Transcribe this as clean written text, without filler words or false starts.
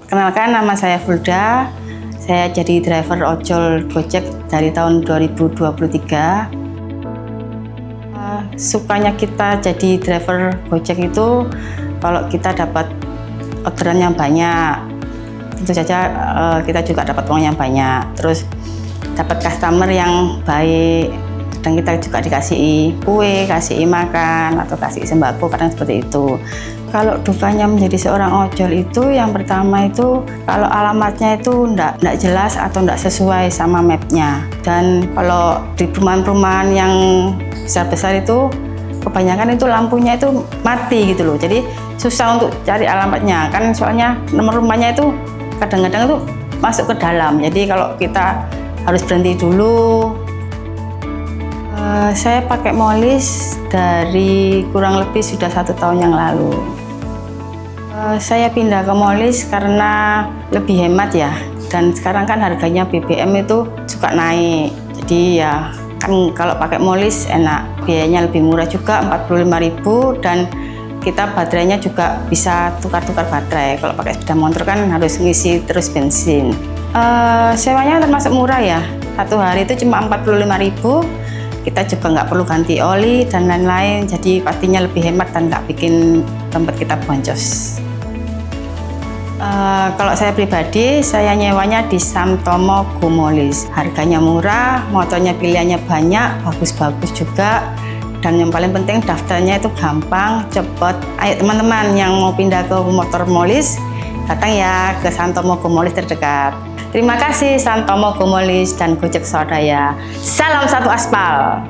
Kenalkan, nama saya Fulda. Saya jadi driver ojol Gojek dari tahun 2023. Sukanya kita jadi driver Gojek itu kalau kita dapat orderan yang banyak, tentu saja kita juga dapat uang yang banyak. Terus dapat customer yang baik, dan kita juga dikasih kue, kasih makan, atau kasih sembako, kadang seperti itu. Kalau dukanya menjadi seorang ojol itu, yang pertama itu kalau alamatnya itu enggak jelas atau enggak sesuai sama mapnya. Dan kalau di perumahan-perumahan yang besar-besar itu kebanyakan itu lampunya itu mati gitu loh. Jadi susah untuk cari alamatnya, kan soalnya nomor rumahnya itu kadang-kadang itu masuk ke dalam. Jadi kalau kita harus berhenti dulu. Saya pakai Molis dari kurang lebih sudah 1 tahun yang lalu. Saya pindah ke Molis karena lebih hemat ya, dan sekarang kan harganya BBM itu juga naik. Jadi ya kan kalau pakai Molis enak, biayanya lebih murah juga, 45.000, dan kita baterainya juga bisa tukar-tukar baterai. Kalau pakai sepeda motor kan harus ngisi terus bensin. Sewanya termasuk murah ya, 1 hari itu cuma 45.000. Kita juga nggak perlu ganti oli dan lain-lain, jadi pastinya lebih hemat dan nggak bikin dompet kita boncos. Kalau saya pribadi, saya nyewanya di Samtomo Go Molis. Harganya murah, motornya pilihannya banyak, bagus-bagus juga, dan yang paling penting daftarnya itu gampang, cepet. Ayo teman-teman yang mau pindah ke motor Molis, datang ya ke Samtomo Go Molis terdekat. Terima kasih Samtomo Go Molis dan Gojek Swadaya. Salam satu aspal.